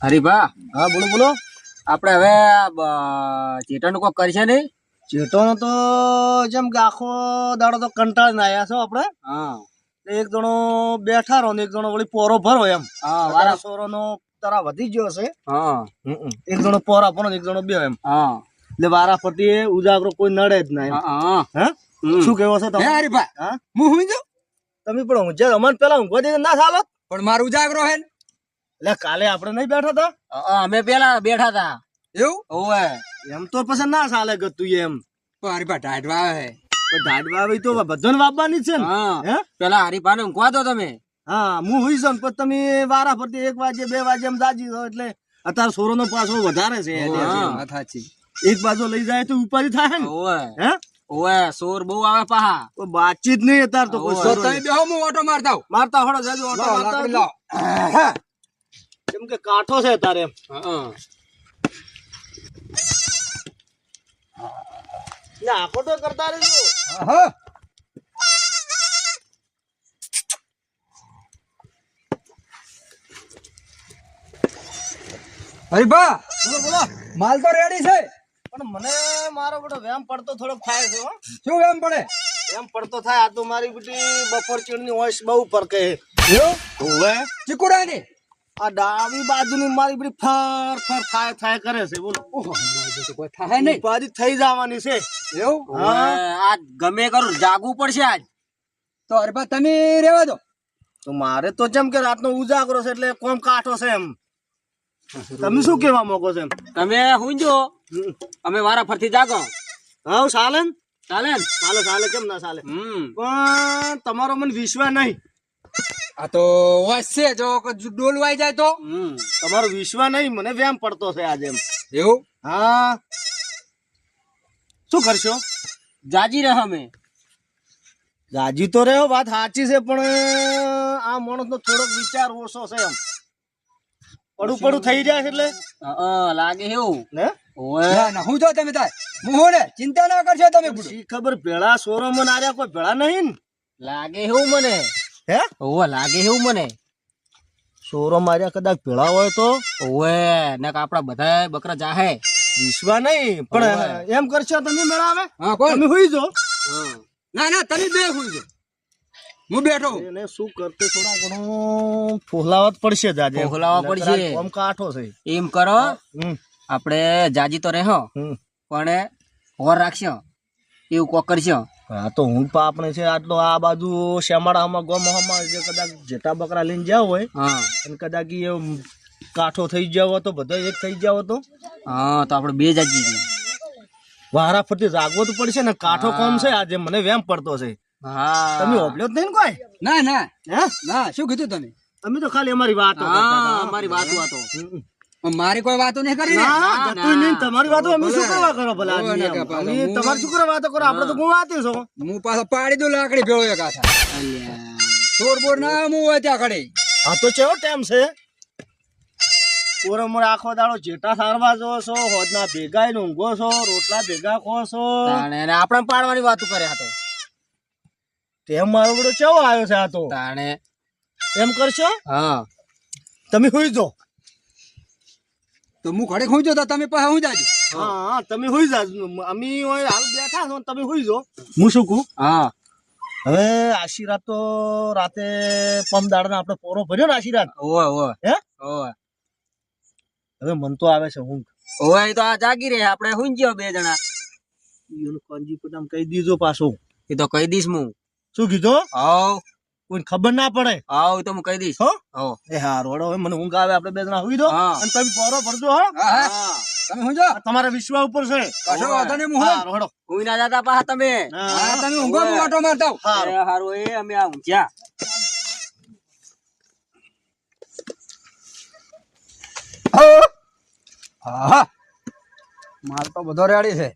હરીભા, હા બોલો બોલો. આપણે હવે ચેટરનું કોક કરશે નહીં? ચેટોનો તો જેમ કે આખો દાડો તો કંટાળીને આયા છો આપણે. હા એક જણો બેઠા રહો ને એક જણો વળી પોરો ભરો એમ. હા વારા સોરોનો તરા વધી ગયો છે. હા એક જણો પોરા ભરો ને એક જણો બે એમ. હા એટલે વારા ફરતી ઉજાગરો કોઈ નડે જ ના એમ. હા હા શું કેવો છો તમે? હરીભા, હા હું હુઈ જાઉં તમે પણ ઊંઝા અમન પેલા ઊંઘવા દે ના ચાલો. પણ મારું ઉજાગરો હે ને. એટલે કાલે આપણે નહીં બેઠા હતા અમે પેલા બેઠા હતા. એવું ઓવે એમ તો પછી ના ચાલે ગતું એમ. પણ હરીભા ટાઢવા આવે હે. પણ ઢાઢવા આવી તો બધાને વાપવાની જ છે ને. હા હે પેલા હરીભાને ઊંઘવા દો તમે. હા હું હુઈ જાઉં પણ તમે વારા ફરતી 1 વાગે 2 વાગે એમ જાજી દો એટલે અત્યારે સોરોનો પાછો વધારે છે. હા. વાત સાચી. એક બાજુ લઈ જાય તો ઉપાધિ થાય ને. ઓવે હે ઓવે સોર બહુ આવે પાહા. કોઈ બાતચીત નહીં અત્યારે તો કોઈ ઓવે. તો સોરો તમે નહીં. બેહો, હું ઓટો મારતા આવું. મારતા હોડો જાજો ઓટો લાવો, મારતા લાકડી આવજો. લાવો. કેમ કે કાંઠો છે તારે એમ. હા ને આખો તો કરતા રહેજો. હા. હરીભા, બોલો બોલો. માલ તો રેડી છે. પણ મને મારો બધો વેમ પડતો થોડોક થાય છે હો. શું એમ પડે? વેમ પડતો થાય આ તો મારી બધી બપોર ચીડની વોઇસ બહુ પરકે. એવું હોવે ચીકુડાની. આ ડાબી બાજુની મારી બધી ફર ફર થાય કરે છે બોલો. ઓહો, મારે તો કોઈ થાય નહીં. ઉપાધિ થઈ જવાની છે. એવું ઓવે, આજ ગમે કરું જાગવું પડશે આજ. તો હરીભા તમે રેવા દો. તો મારે તો જેમ કે રાતનો ઉજાગરો છે એટલે કોમ કાઠો છે એમ. તમે શું કેવા માંગો છો એમ? તમે હુંજો, અમે વારા ફરતી જાગો. હા ચાલે ને? ચાલે ને? ચાલે કેમ ના ચાલે? હમ પણ તમારો મને વિશ્વાસ નહીં. આ તો વાંચશે જો ડોલું આવી જાય તો. હમ તમારો વિશ્વાસ નહીં મને વેમ પડતો છે આજે એમ. એવું હા શું કરશો? જાજી રહે અમે. રાજી તો રહ્યો વાત સાચી છે પણ આ માણસ નો થોડોક વિચાર ઓછો છે એમ. પડું થઈ જાય છે એટલે લાગે એવું. ને ઓવે ના ના, હું જો તમે થાય હું ને ચિંતા ના કરશો તમે. શી ખબર ભેળા સોરો મને આર્યા કોઈ ભેળા નહીં ને? લાગે એવું મને. હે ઓવે લાગે એવું મને. સોરો માર્યા કદાચ ભેળા હોય તો ઓવે ને આપડા બધા બકરા જાહે. વિશ્વાસ નહીં પણ એમ કરશો તમે મેળાવે હા કોણ? તમે હોઈ જો. ના ના, તમે બે હુઈ જાઓ. હું બેઠો હું. એને શું કરતે થોડા ઘણું ફોલાવા જ પડશે જ આજે. ફોલાવા પડશે. નકર આ કોમ કાઠો છે. એમ કરો, હમ આપણે જાજી તો રહો હમ પણ હોર રાખશો એવું કોક કરશો. હા તો હું આપણે છે આટલો આ બાજુ શ્યામાળામાં ગોમમાં જે કદાચ જેટા બકરા લઈને જાવ હોય હા અને કદાચ એ કાઠો થઈ જાવ તો બધો એક થઈ જાવ તો હા તો આપણે બે જાજી. વારા ફરતી જાગવો તો પડશે ને. કાઠો કોમ છે આજે મને વેમ પડતો છે. હા તમે ઓબલ્યો જ નહીં ને કોઈ? ના ના હે ના, શું કીધું તમે? તમે તો ખાલી અમારી વાતો કરતા હા હતા. અમારી વાતો વાતો. મારી કોઈ વાતો નહીં કરી ને. ના જતું નહીં ને તમારી વાતો અમે શું કરવા કરો ભલા ઓવે આદમી નકા એમ. પાછા અમે તમારી શું કરવા વાતો કરો? આપણે તો હું વાતે છો. હું પાછો પાડી દઉં લાકડી ભેળો એક હાથા. અલ્યા. ચોર બોર ના હું હોય ત્યાં ખડી. હા તો કેવો ટાઈમ છે? પોરમોર આખો દાડો જેટા સારવા જો છો, હોદના ભેગા ઊંઘો છો, રોટલા ભેગા ખો છો. તાણે એને આપણે પાડવાની વાતો કરે હતો. તેમ મારો બધો કેવો આવ્યો છે આ તો? તાણે એમ કરશો હા તમે હુઈ જો. તો હું ઘડે ખુંચો તો તમે પાસે હું જાજો. હા તમે હુઈ જા. અમે ઓય હાલ બેઠા છો ને તમે હુઈ જો. હું શું કહું હા હવે આશીર્વાદ તો રાતે પમદાડના આપણે પોરો ભર્યો ને આશીર્વાદ. ઓવે ઓવે હે ઓવે હવે મન તો આવે છે ઊંઘ. ઓવે એ તો આ જાગી રહે આપણે હુંજ્યો બે જણા. એનું કંજી પટામ કહી દીધો પાછો. એ તો કહી દઈશ હું. શું કીધું? આવ કોઈ ખબર ના પડે. આવ તો હું કહી દઈશ. હો આવ એ હા રોડો હવે મને ઊંઘ આવે આપણે બે જણા હુઈ દો હા. અને તમે પોરો ભરજો. હો હા હા, તમે હું જો. આ તમારા વિશ્વાસ ઉપર છે. કશો વાંધો નહીં, હું હા હું. રોડો. હુઈ ના જાતા પાહા તમે. હા, તમે ઊંઘો, હું ઓટો મારતા આવું. હા એ હારું એ અમે આ ઊંઘ્યા. હા હા, માલ તો બધો રેડી છે.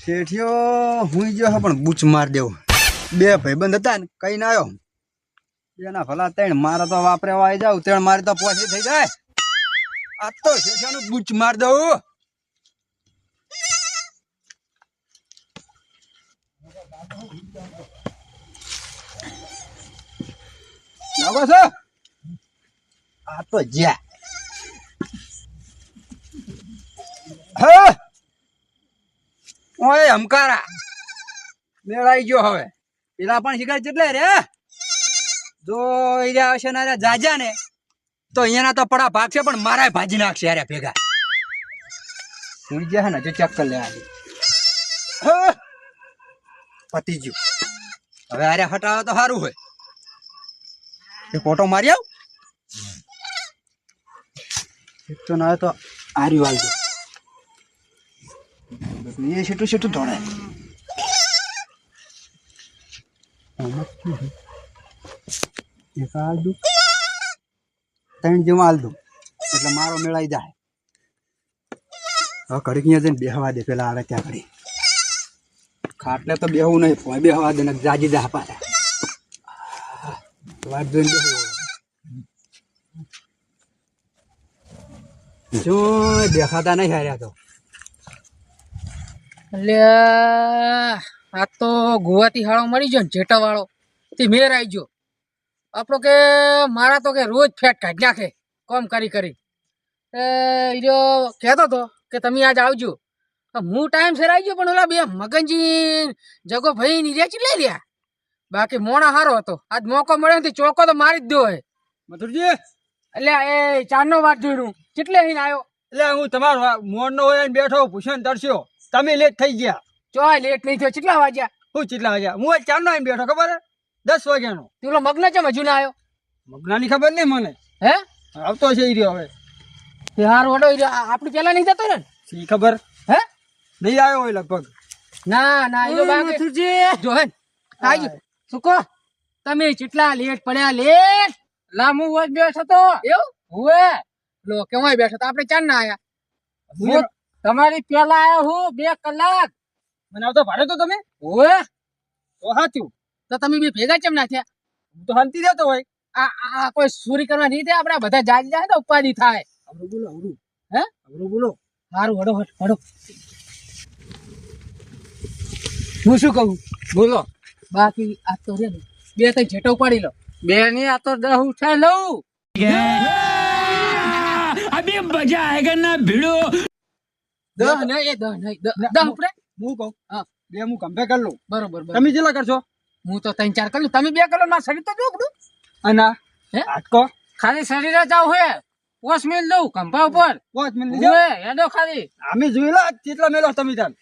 શેઠિયો હુઈ ગયો છે પણ બૂચ માર દેવું. બે ભાઈબંધ હતા ને કઈ ના આવ્યો. એના ભલા ત્રણ મારે તો વાપરેવા આવી જાવ ત્રણ મારી તો પોસી થઈ જાય. આ તો શેઠિયાનું બૂચ માર દઉં. લાગો છો? આ તો જ્યાં હા ઓય હમકારા મેળાઈ ગયો હવે પેલા પણ શિકાર કેટલે રે જો ઈરા આવશે ને જાજા ને તો અહીંયાના તો પડા ભાગશે પણ મારા ભાજી નાખશે યાર ભેગા હું ગયા ને જો ચેક કરી લે આજે પતી ગયું હવે આરે હટાવો તો સારું હોય એક ફોટો મારી આવ એક તો ના તો આર્યું આવજો એ છેટું છેટું દોડાય એક હાલ દઉં 3 જેવા હાલ દઉં એટલે મારો મેળાઈ જાય હવે ઘડીક અહીંયા જઈને બેહવા દે પેલા આવે ત્યાં ઘડી ખાટલે તો બેહવું નહીં કોઈ બેહવા દે ને જાજી જા પાછા વાત જોઈને બેહવું જો દેખાતા નહીં હાર્યા તો એટલે આ તો ગુવાથી હાળો મળી ગયો ને જેટા વાળો તે મેર આવી ગયો આપણો કે મારા તો કે રોજ ફેટ કાઢી નાખે કોમ કરી કરી એ કહેતો હતો કે તમે આજ આવજો હું ટાઈમ સર આવી ગયો પણ ઓલા બે મગનજી જગો ભાઈ ની રેચી લઈ રહ્યા બાકી મોણા હારો હતો આજ મોકો મળ્યો ને ચોકો તો મારી જ દો હે મથુરજી એટલે એ ચારનો વાત જોયું કેટલે અહીં આવ્યો એટલે હું તમારો મોડ નો હોય બેઠો ભૂષણ તરસ્યો તમે લેટ થઈ ગયા ચોય લેટ નહીં થયો કેટલા વાગ્યા હું કેટલા વાગ્યા હું આજ ચારનો આવીને બેઠો ખબર 10 વાગ્યાનો પેલો મગન ચમ હજુ ના આવ્યો મગનાની ખબર નહીં મને હે આવતો છે ઈ રહ્યો હવે તે હાર વડો આપણી પેલા નહીં જતો ને શી ખબર હે નહીં આવ્યો હોય લગભગ ના ના એ બાકી જો હે આઈ સુકો તમે કેટલા લેટ પડ્યા લેટ લામુ વોચ બેઠો તો એવું હુએ લો કેવાય બેઠો તો આપણે ચાર ના આયા હું તમારી પેલા આયો હું 2 કલાક મને આવતો ભાડે તો તમે હુએ તો સાચું તો તમે બે ભેગા કેમ ના થયા હું તો શાંતિ રહેતો હોય આ કોઈ ચોરી કરવા નહીં થાય આપણે બધા જાજી જાય તો ઉપાધિ થાય આવરું બોલો આવરું હે આવરું બોલો હારું હડો હડો હું શું કહું બોલો બાકી આ તો રે ને 2-3 જેટો ઉપાડી લો 2 ની આ તો 10 ઉઠાઈ લઉં અભી મજા આયેગા ના ભીડો 10 નહીં એ 10 નહીં 10 ઉપડે હું કહું હા 2 હું કમ્પેર કરી લઉં બરોબર તમે કેટલા કરશો હું તો 3-4 કરી લઉં તમે 2 કરો માર શરીર તો જો ઉપડું અને હે આટકો ખાલી શરીર જ આવ હે 5 મિનિટ દઉં કંપા ઉપર 5 મિનિટ લીધો ઓએ હેડો ખાલી અમે જોઈ લો કેટલા મેલો તમે તાર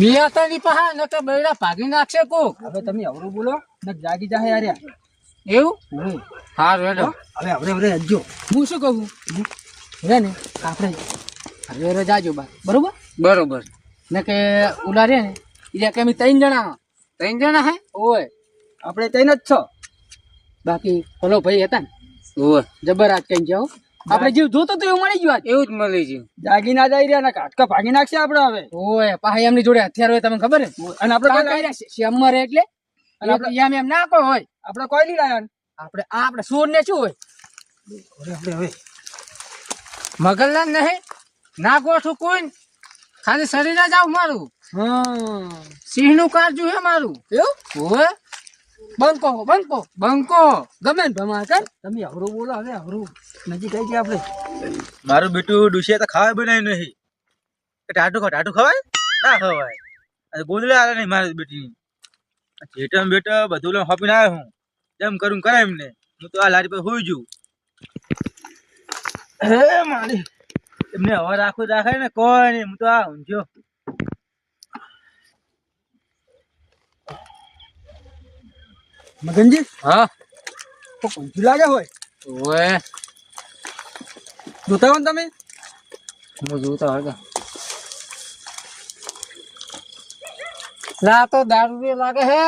મિયા તો ની પહા ન તો બૈડા ભાગી નાખશે કોક હવે તમે આવરું બોલો ને જાગી જાહે યાર એવું હવે હારું હેડો હવે હજો હું શું કહું રે ને આપણે હવે જાજો બા બરોબર બરોબર ને કે ઉલા રે ને એટલે કે અમે 3 જણા હે ઓય આપણે તઈને જ છો બાકી પેલો ભાઈ હતા ને ઓય જબર આજ કઈ જાઓ આપણે જીવ જોતો તો એવું મળી ગયું એવું જ મળી ગયું જાગી ના જાય રહ્યા ને કાટકા ભાગી નાખશે આપણે હવે ઓય પાહી એમની જોડે હથિયાર હોય તમને ખબર હે અને આપણે શ્યામમાં રહે એટલે અને આપણે એમ ના કોઈ હોય આપણે કોઈ નહીં લાયા આપણે સોર ને શું હોય હવે મગલના નહીં ના ગોઠું કોઈ ખાલી શરીર જ આવ મારું સિંહ નું કાળજું હે મારું એવું હોય બંકો ગમે ને ભમા કર તમે આવરું બોલો હવે આવરું નજીક આવી ગયા આપણે મારું બેટું ડુસિયા તો ખાવા બનાવ્યું નહીં ટાટું ખવાય ના ખવાય અને ગોદડે આવે નહીં મારી બેટી જેટમ બેટા બધું લઈને હોપીને આવ્યો હું જેમ કરું કરે એમને હું તો આ લારી પર હોઈ જઉં હે મારી એમને હવે રાખે ને કોઈ નહીં હું તો આ ઊંઝ્યો મગનજી હા તો ઊંચું લાગે હોય ઓય જોતા હો ને તમે હું જોતા હોય લા તો દારૂ રે લાગે હે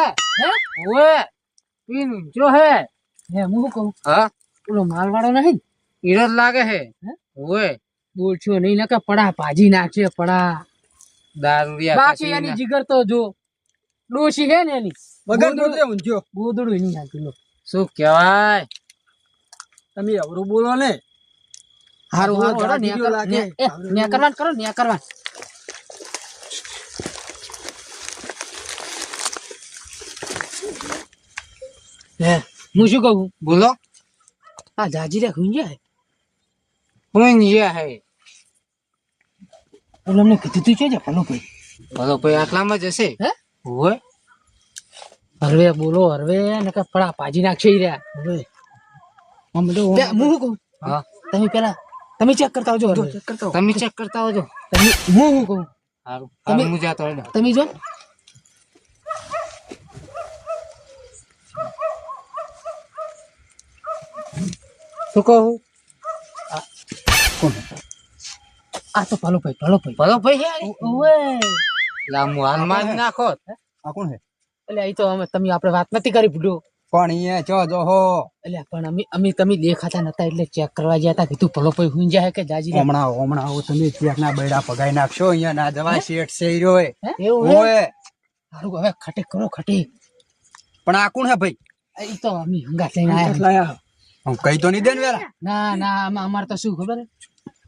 ઓય પીન જો હે હું કહું હા પેલો માલવાળો નહીં ઈરો લાગે હે ઓય બોલછો નહીં ને કે પડા ભાજી નાખશે પડા દારૂ બાકી એની જીગર તો જો ડોશી હે ને એની વગર દોડે ઊંચો ગોદડું નહીં નાખેલો શું કહેવાય તમે આવરું બોલો ને હારું લાગે ને કરવાન કરો ને કરવાન હે હું શું કહું બોલો આ જાજી રે હુંઈ જાય પણ ये है એટલે અમને કીધું તું છે જ ભલો ભાઈ ભલો ભાઈ આટલામાં જ હશે હે હોય હરવે બોલો હરવે ને કે પડા પાજી નાખશે ઈ રહ્યા હવે હું શું કહું હા તમે પેલા તમે ચેક કરતા આવજો હરવે. તમે ચેક કરતા હોજો તમે હું શું કહું સારું તમે- હું જાતો હોય તમે જો શું કહું કોણ આ તો ભલો ભાઈ ભલો ભાઈ ભલો ભાઈ હે ઓવે લામુ હાલમાં જ નાખો આ કોણ હે એટલે એ તો અમે તમે આપણે વાત નથી કરી ભૂડો પણ અહીંયા ચો જો હો એટલે પણ અમે તમે દેખાતા નતા એટલે ચેક કરવા ગયા હતા કીધું ભલો ભાઈ હુઈ જાય કે જાજી રહ્યા. હમણાં આવો તમે ચેકના બૈડા પગાઈ નાખશો અહીંયા ના જવાય શેઠ છે ઈ રહ્યો હે? એવું હે? ઓય સારું હવે ખટે કરો ખટે પણ આ કોણ હે ભાઈ એ તો અમે હંગાત લઈને આયા હું કઈ તો નહીં દે ને વેલા ના ના અમારે તો શું ખબર હે?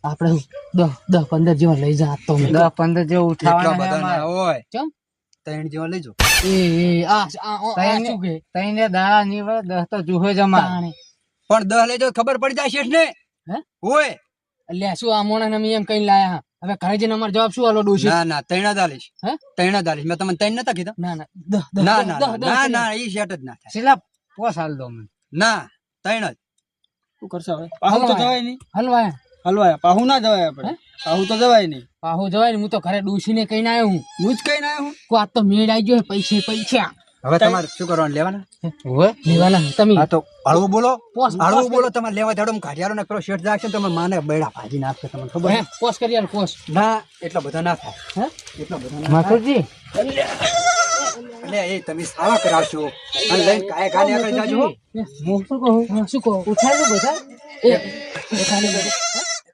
આપણે 10-15 જેવા લઈ જા તો અમે. 10-15 જેવું એટલા ઉઠાવવાના બધા છે ના અમારે. હોય ચમ 3 જેવા લેજો એ શું કે તઈને દાડા ની વળે 10 તો જુએ જ અમારે તાણે. પણ 10 લેજો ખબર પડી જાય શેઠ ને હે? ઓય અલ્યા શું આ મોણા અમે એમ કઈ લાયા હવે ઘરે જઈને અમારો જવાબ શું આલો ડોશી ના ના 3 દાલીશ હે? 3 દાલીશ મેં તમને 3 નતા કીધા ના ના ના ના ના ના ઈ શેઠ જ ના થાય છેલ્લા પોસ હાલ દો મને ના 3 જ શું કરશો હવે પાહુ તો જવાય નહીં હલવાય હલવાય પાહુ ના જવાય આપણે પાહુ તો જવાય નહીં પાહુ જવાય ને હું તો ઘરે ડોશીને કહીને આવ્યો હું હું જ કઈ ના હું કો આ તો મેળ આવી ગયો પૈસે પૈસા હવે તમારે શું કરવાનું લેવાના હોય લેવાના તમે હા તો હળવું બોલો પોસ હળવું બોલો તમારે લેવા દેડો ઘાટિયારો ને પેલો શેઠ જાગશે ને તમારે માને બૈડા ભાજી નાખશે તમને ખબર હે પોસ કરી આલ પોસ ના એટલા બધા ના થાય હે એટલા બધા ના માથુજી એટલે એ તમે સાવા કરાવશો અને લઈને કાય કાને આગળ જાજો હો. હું શું કહું શું કહું ઉઠાડું બધા એ ખાલી બધા